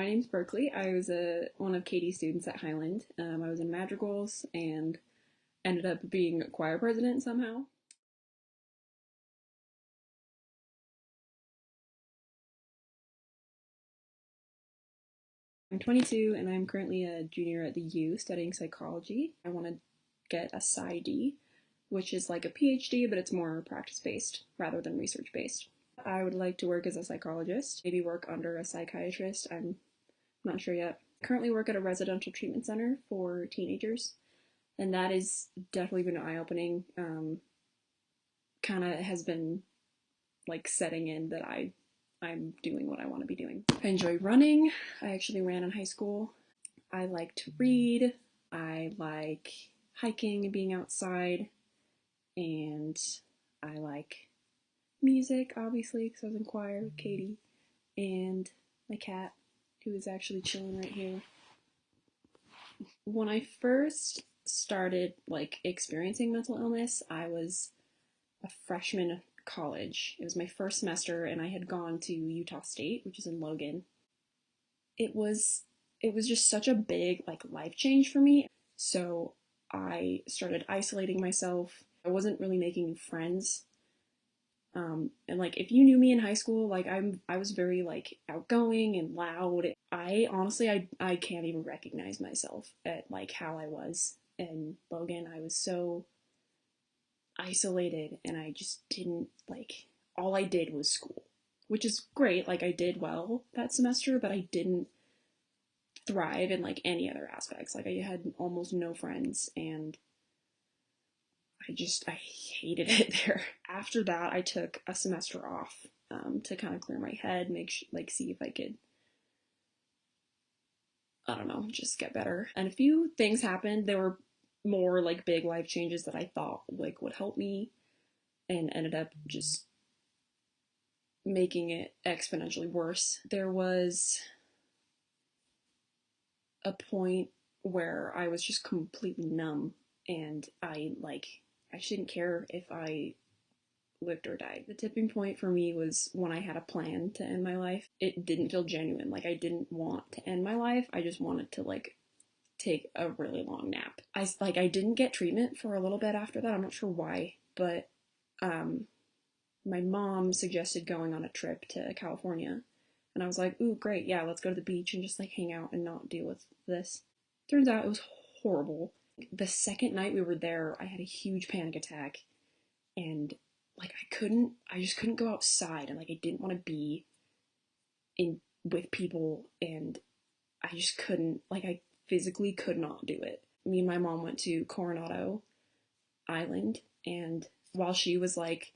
My name's Berkeley. I was one of Katie's students at Highland. I was in madrigals and ended up being choir president somehow. I'm 22 and I'm currently a junior at the U studying psychology. I want to get a PsyD, which is like a PhD, but it's more practice-based rather than research-based. I would like to work as a psychologist, maybe work under a psychiatrist. I'm not sure yet. I currently work at a residential treatment center for teenagers, and that has definitely been eye-opening. Kind of has been like setting in that I'm doing what I want to be doing. I enjoy running. I actually ran in high school. I like to read. I like hiking and being outside, and I like music, obviously, because I was in choir with Katie, and my cat, who is actually chilling right here. When I first started like experiencing mental illness, I was a freshman in college. It was my first semester, and I had gone to Utah State, which is in Logan. It was it was just such a big like life change for me. So I started isolating myself. I wasn't really making friends. And like if you knew me in high school, like I was very like outgoing and loud. I honestly I can't even recognize myself at like how I was in Logan. I was so isolated and I just didn't like all I did was school, which is great. Like I did well that semester, but I didn't thrive in like any other aspects. Like I had almost no friends and I hated it there. After that, I took a semester off to kind of clear my head, like see if I could, I don't know, just get better. And a few things happened. There were more like big life changes that I thought like would help me, and ended up just making it exponentially worse. There was a point where I was just completely numb, and I shouldn't care if I lived or died. The tipping point for me was when I had a plan to end my life. It didn't feel genuine. Like I didn't want to end my life. I just wanted to like take a really long nap. I didn't get treatment for a little bit after that. I'm not sure why, but um my mom suggested going on a trip to California. And I was like, ooh, great, yeah, let's go to the beach and just like hang out and not deal with this. Turns out it was horrible. The second night we were there, I had a huge panic attack, and like I just couldn't go outside, and like I didn't want to be in with people, and I just couldn't, like I physically could not do it. Me and my mom went to Coronado Island, and while she was like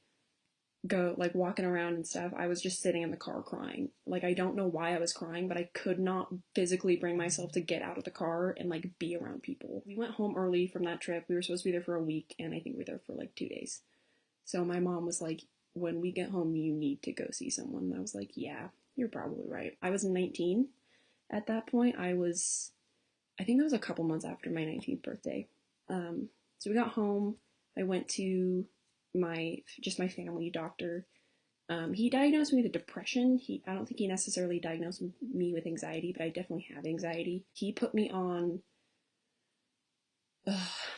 go like walking around and stuff, I was just sitting in the car crying. Like I don't know why I was crying, but I could not physically bring myself to get out of the car and like be around people. We went home early from that trip. We were supposed to be there for a week, and I think we were there for like 2 days. So my mom was like, when we get home, you need to go see someone. And I was like, yeah, you're probably right. I was 19 at that point. I think that was a couple months after my 19th birthday. So we got home. I went to my family doctor. He diagnosed me with depression. I don't think he necessarily diagnosed me with anxiety, but I definitely have anxiety. He put me on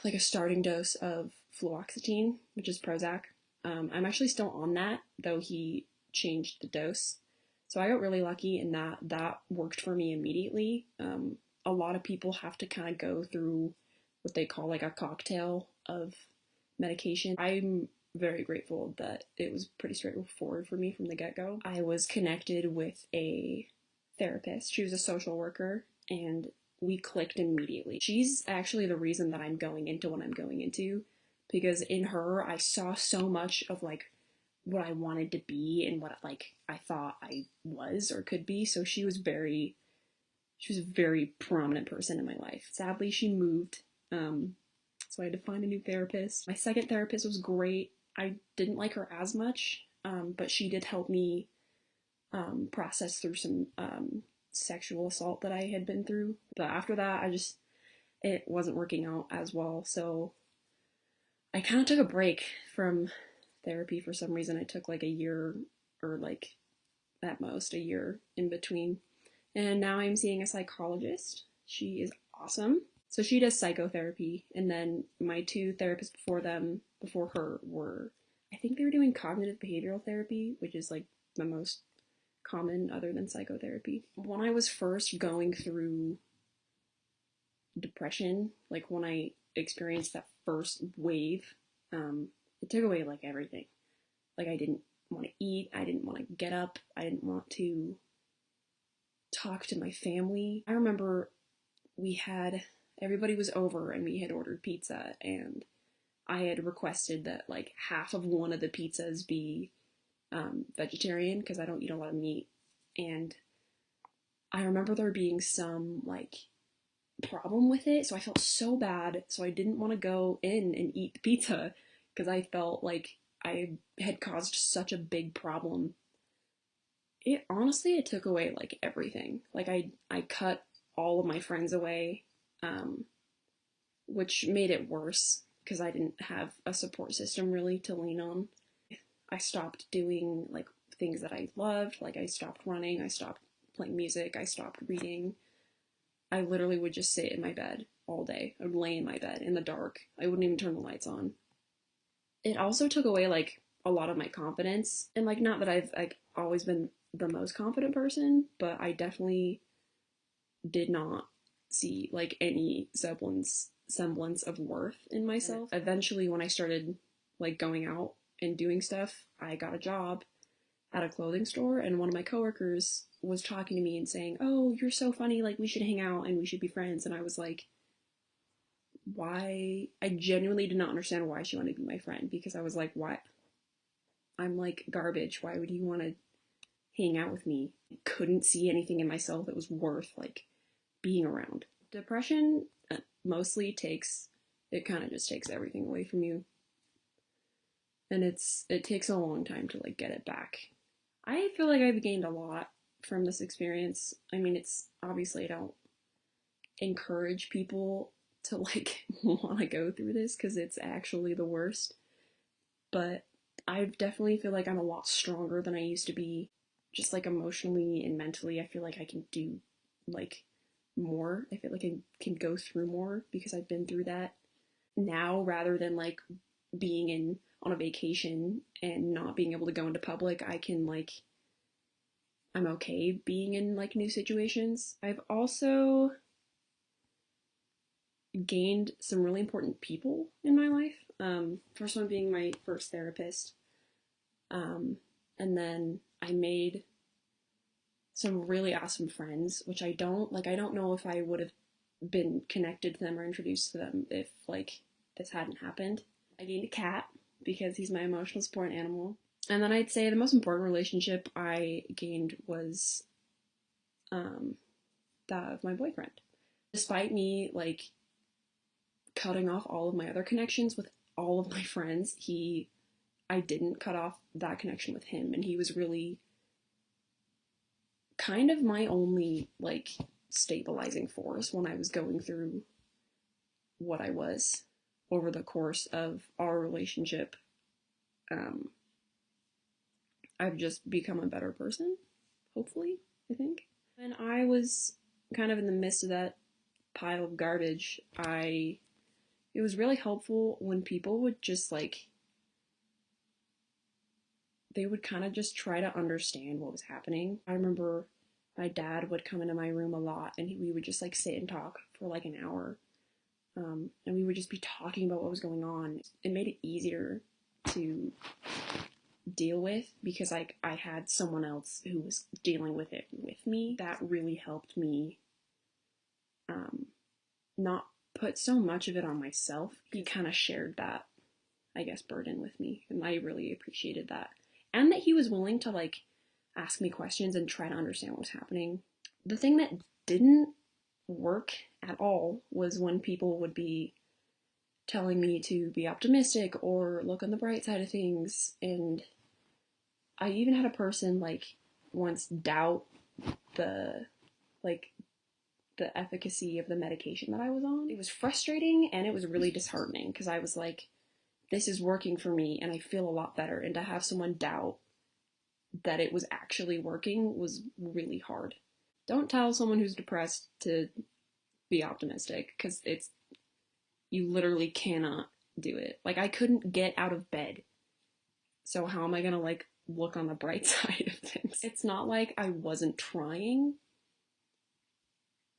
like a starting dose of fluoxetine, which is Prozac. I'm actually still on that, though he changed the dose. So I got really lucky in that worked for me immediately. A lot of people have to kind of go through what they call like a cocktail of medication. I'm very grateful that it was pretty straightforward for me from the get-go. I was connected with a therapist. She was a social worker, and we clicked immediately. She's actually the reason that I'm going into what I'm going into, because in her I saw so much of like what I wanted to be and what like I thought I was or could be. So she was a very prominent person in my life. Sadly, she moved, so I had to find a new therapist. My second therapist was great. I didn't like her as much, but she did help me process through some sexual assault that I had been through. But after that, it wasn't working out as well. So I kind of took a break from therapy for some reason. I took like a year, or like at most a year in between. and now I'm seeing a psychologist. She is awesome. So she does psychotherapy, and then my two therapists before her, were, I think they were doing cognitive behavioral therapy, which is like the most common other than psychotherapy. When I was first going through depression, like when I experienced that first wave, it took away like everything. Like I didn't want to eat, I didn't want to get up, I didn't want to talk to my family. I remember everybody was over and we had ordered pizza, and I had requested that like half of one of the pizzas be vegetarian because I don't eat a lot of meat. And I remember there being some like problem with it, so I felt so bad, so I didn't want to go in and eat the pizza because I felt like I had caused such a big problem. It took away like everything. Like I cut all of my friends away, um, which made it worse because I didn't have a support system really to lean on. I stopped doing like things that I loved, like I stopped running, I stopped playing music, I stopped reading. I literally would just sit in my bed all day. I would lay in my bed in the dark. I wouldn't even turn the lights on. It also took away like a lot of my confidence, and like not that I've like always been the most confident person, but I definitely did not see like any semblance of worth in myself. Eventually, when I started like going out and doing stuff, I got a job at a clothing store, and one of my coworkers was talking to me and saying, "Oh, you're so funny, like we should hang out and we should be friends." And I was like, why? I genuinely did not understand why she wanted to be my friend, because I was like, why? I'm like garbage. Why would you want to hang out with me? I couldn't see anything in myself that was worth like being around. Depression mostly kind of just takes everything away from you. And it takes a long time to like get it back. I feel like I've gained a lot from this experience. I mean, it's obviously I don't encourage people to like want to go through this because it's actually the worst. But I definitely feel like I'm a lot stronger than I used to be, just like emotionally and mentally. I feel like I can do like more. I feel like I can go through more because I've been through that now, rather than like being on a vacation and not being able to go into public. I'm okay being in like new situations. I've also gained some really important people in my life. First one being my first therapist. And then I made some really awesome friends, which I don't know if I would have been connected to them or introduced to them if like this hadn't happened. I gained a cat because he's my emotional support animal. And then I'd say the most important relationship I gained was that of my boyfriend. Despite me like cutting off all of my other connections with all of my friends, I didn't cut off that connection with him, and he was really kind of my only like stabilizing force when I was going through what I was over the course of our relationship. I've just become a better person, hopefully, I think. When I was kind of in the midst of that pile of garbage, it was really helpful when people would just like, they would kind of just try to understand what was happening. I remember my dad would come into my room a lot, and we would just like sit and talk for like an hour. And we would just be talking about what was going on. It made it easier to deal with because like I had someone else who was dealing with it with me. That really helped me not put so much of it on myself. He kind of shared that, I guess, burden with me, and I really appreciated that. And that he was willing to like ask me questions and try to understand what was happening. The thing that didn't work at all was when people would be telling me to be optimistic or look on the bright side of things. And I even had a person like once doubt the like the efficacy of the medication that I was on. It was frustrating and it was really disheartening because I was like, this is working for me and I feel a lot better. And to have someone doubt that it was actually working was really hard. Don't tell someone who's depressed to be optimistic, because you literally cannot do it. Like, I couldn't get out of bed. So how am I gonna like look on the bright side of things? It's not like I wasn't trying.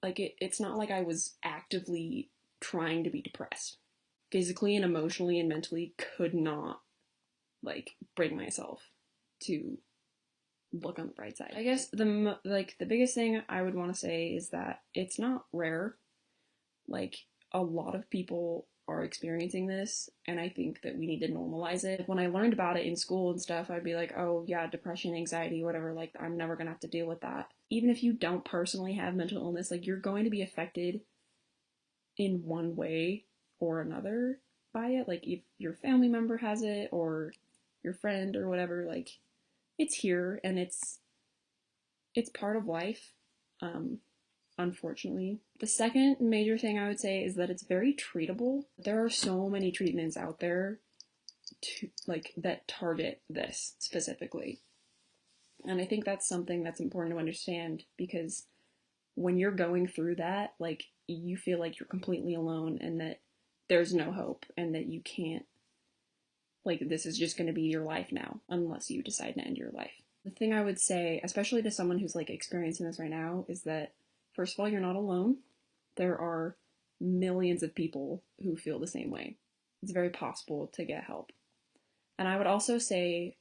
Like it's not like I was actively trying to be depressed. Physically and emotionally and mentally could not like bring myself to look on the bright side. I guess the biggest thing I would want to say is that it's not rare. Like a lot of people are experiencing this, and I think that we need to normalize it. When I learned about it in school and stuff, I'd be like, oh yeah, depression, anxiety, whatever, like I'm never gonna have to deal with that. Even if you don't personally have mental illness, like you're going to be affected in one way or another by it. Like if your family member has it or your friend or whatever, like it's here and it's part of life. Unfortunately. The second major thing I would say is that it's very treatable. There are so many treatments out there to like that target this specifically. And I think that's something that's important to understand, because when you're going through that, like you feel like you're completely alone and that there's no hope and that you can't, like this is just going to be your life now unless you decide to end your life. The thing I would say, especially to someone who's like experiencing this right now, is that first of all, you're not alone. There are millions of people who feel the same way. It's very possible to get help. And I would also say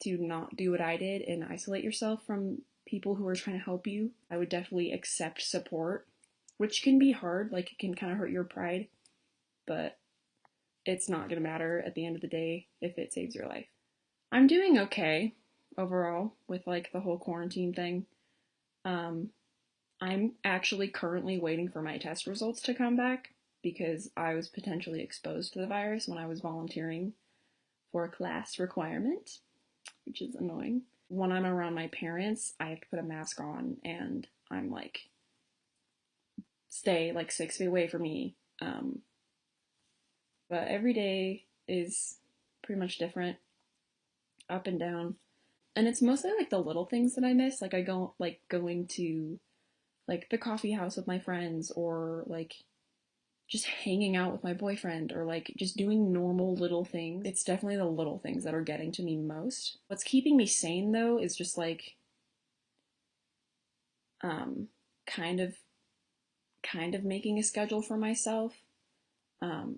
to not do what I did and isolate yourself from people who are trying to help you. I would definitely accept support, which can be hard, like it can kind of hurt your pride, but it's not going to matter at the end of the day if it saves your life. I'm doing okay overall with like the whole quarantine thing. I'm actually currently waiting for my test results to come back because I was potentially exposed to the virus when I was volunteering for a class requirement, which is annoying. When I'm around my parents, I have to put a mask on and I'm like, stay like 6 feet away from me. But every day is pretty much different, up and down. And it's mostly like the little things that I miss. Like I go like going to like the coffee house with my friends, or like just hanging out with my boyfriend, or like just doing normal little things. It's definitely the little things that are getting to me most. What's keeping me sane though is just like kind of making a schedule for myself,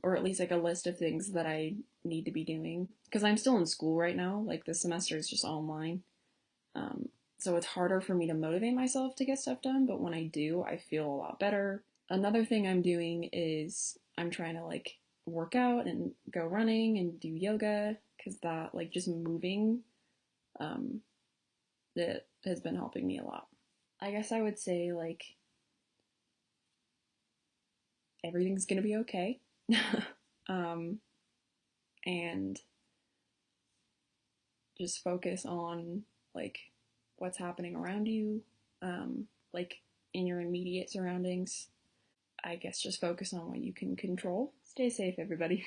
or at least like a list of things that I need to be doing, because I'm still in school right now. Like this semester is just online, so it's harder for me to motivate myself to get stuff done, but when I do, I feel a lot better. Another thing I'm doing is I'm trying to like work out and go running and do yoga, because that like just moving, that has been helping me a lot. I guess I would say like everything's gonna be okay. And just focus on like what's happening around you, like in your immediate surroundings. I guess just focus on what you can control. Stay safe, everybody.